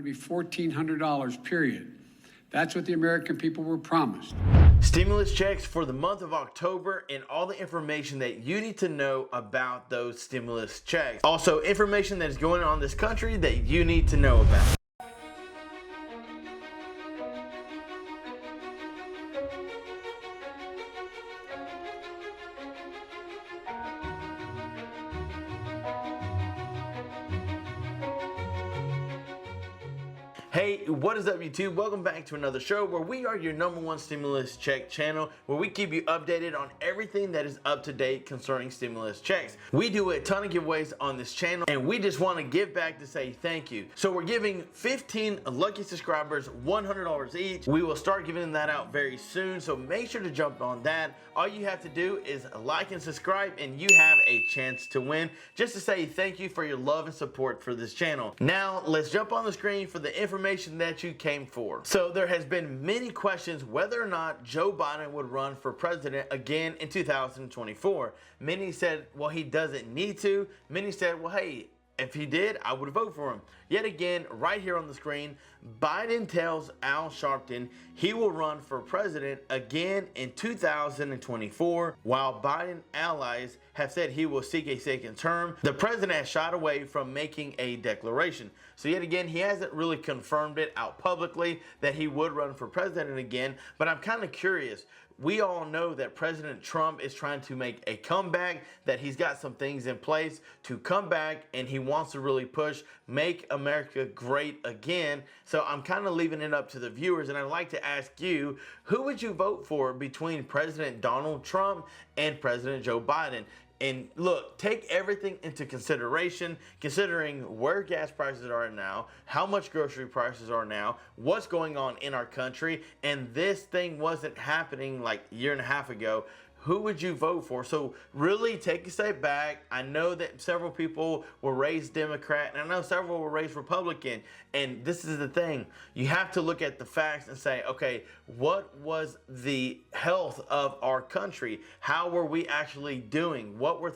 going to be $1,400, period. That's what the American people were promised. Stimulus checks for the month of October and all the information that you need to know about those stimulus checks. Also, information that is going on in this country that you need to know about. Hey, what is up YouTube? Welcome back to another show where we are your #1 stimulus check channel, where we keep you updated on everything that is up to date concerning stimulus checks. We do a ton of giveaways on this channel and we just want to give back to say thank you. So we're giving 15 lucky subscribers $100 each. We will start giving that out very soon, so make sure to jump on that. All you have to do is like and subscribe and you have a chance to win, just to say thank you for your love and support for this channel. Now let's jump on the screen for the information that you came for. So there has been many questions whether or not Joe Biden would run for president again in 2024. Many said, well, he doesn't need to. Many said, well, hey, if he did, I would vote for him. Yet again, right here on the screen, Biden tells Al Sharpton he will run for president again in 2024, while Biden allies have said he will seek a second term. The president has shied away from making a declaration. So yet again, he hasn't really confirmed it out publicly that he would run for president again, but I'm kind of curious. We all know that President Trump is trying to make a comeback, that he's got some things in place to come back, and he wants to really push Make America Great Again. So I'm kind of leaving it up to the viewers, and I'd like to ask you, who would you vote for between President Donald Trump and President Joe Biden? And look, take everything into consideration, considering where gas prices are now, how much grocery prices are now, what's going on in our country, and this thing wasn't happening like a year and a half ago. Who would you vote for? So really take a step back. I know that several people were raised Democrat, and I know several were raised Republican. And this is the thing. You have to look at the facts and say, okay, what was the health of our country? How were we actually doing? What was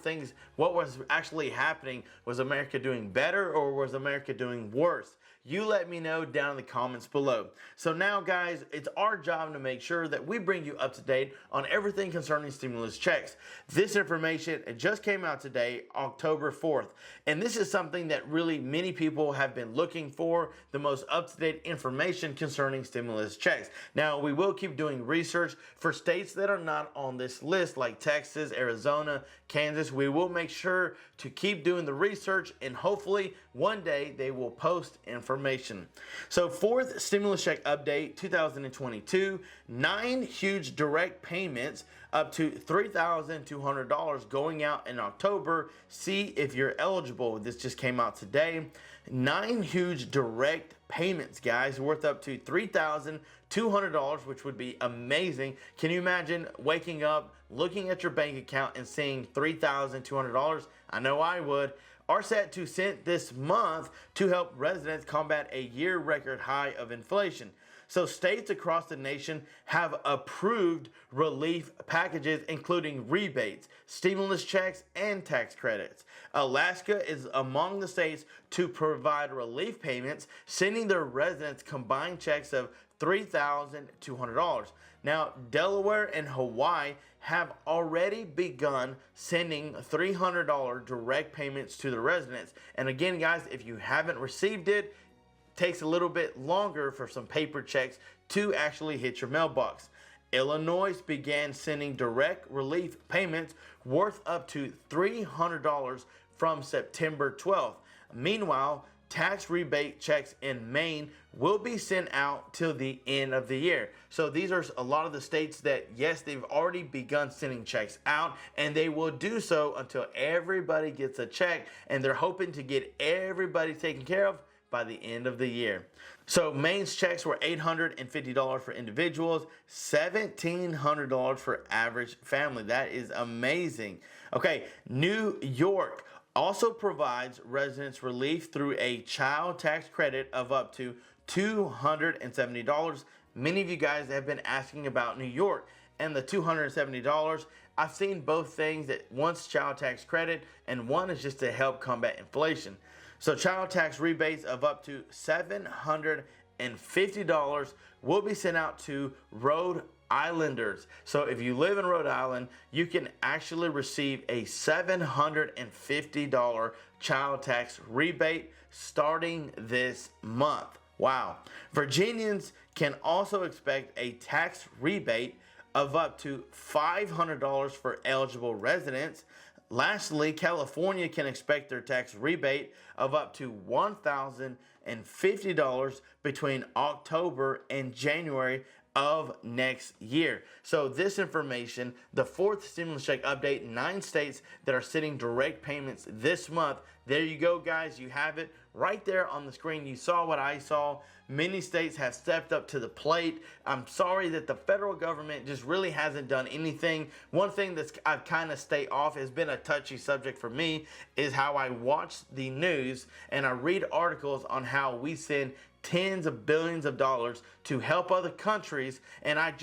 actually happening? Was America doing better or was America doing worse? You let me know down in the comments below. So now, guys, it's our job to make sure that we bring you up to date on everything concerning stimulus checks. This information, it just came out today, October 4th. And this is something that really many people have been looking for, the most up-to-date information concerning stimulus checks. Now, we will keep doing research for states that are not on this list, like Texas, Arizona, Kansas. We will make sure to keep doing the research, and hopefully one day they will post information. So, fourth stimulus check update 2022, 9 huge direct payments up to $3,200 going out in October. See if you're eligible. This just came out today. 9 huge direct payments, guys, worth up to $3,200, which would be amazing. Can you imagine waking up, looking at your bank account and seeing $3,200? I know I would. Are set to send this month to help residents combat a year record high of inflation. So states across the nation have approved relief packages, including rebates, stimulus checks, and tax credits. Alaska is among the states to provide relief payments, sending their residents combined checks of $3,200. Now, Delaware and Hawaii have already begun sending $300 direct payments to the residents. And again, guys, if you haven't received it, takes a little bit longer for some paper checks to actually hit your mailbox. Illinois began sending direct relief payments worth up to $300 from September 12th. Meanwhile, tax rebate checks in Maine will be sent out till the end of the year. So these are a lot of the states that, yes, they've already begun sending checks out, and they will do so until everybody gets a check, and they're hoping to get everybody taken care of by the end of the year. So Maine's checks were $850 for individuals, $1,700 for average family. That is amazing. Okay, New York also provides residents relief through a child tax credit of up to $270. Many of you guys have been asking about New York and the $270. I've seen both things, that one's child tax credit and one is just to help combat inflation. So child tax rebates of up to $750 will be sent out to Rhode Islanders. So if you live in Rhode Island, you can actually receive a $750 child tax rebate starting this month. Wow. Virginians can also expect a tax rebate of up to $500 for eligible residents. Lastly, California can expect their tax rebate of up to $1,050 between October and January of next year. So this information, the fourth stimulus check update, 9 states that are sending direct payments this month. There you go, guys. You have it right there on the screen. You saw what I saw. Many states have stepped up to the plate. I'm sorry that the federal government just really hasn't done anything. One thing that's I've kind of stayed off, has been a touchy subject for me, is how I watch the news and I read articles on how we send tens of billions of dollars to help other countries. And I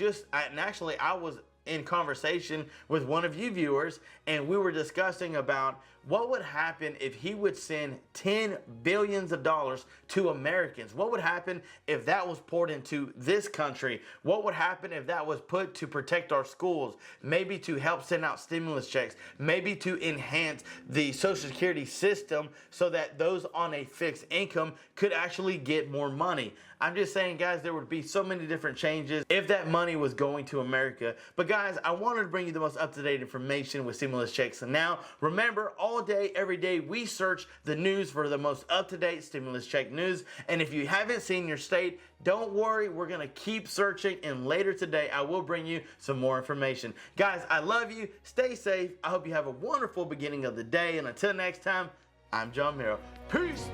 was in conversation with one of you viewers, and we were discussing about what would happen if he would send $10 billion to Americans. What would happen if that was poured into this country? What would happen if that was put to protect our schools? Maybe to help send out stimulus checks, maybe to enhance the Social Security system so that those on a fixed income could actually get more money. I'm just saying, guys, there would be so many different changes if that money was going to America. But guys, I wanted to bring you the most up-to-date information with stimulus checks. And now, remember, all day, every day, we search the news for the most up-to-date stimulus check news. And if you haven't seen your state, don't worry, we're going to keep searching. And later today, I will bring you some more information. Guys, I love you. Stay safe. I hope you have a wonderful beginning of the day. And until next time, I'm John Miro. Peace.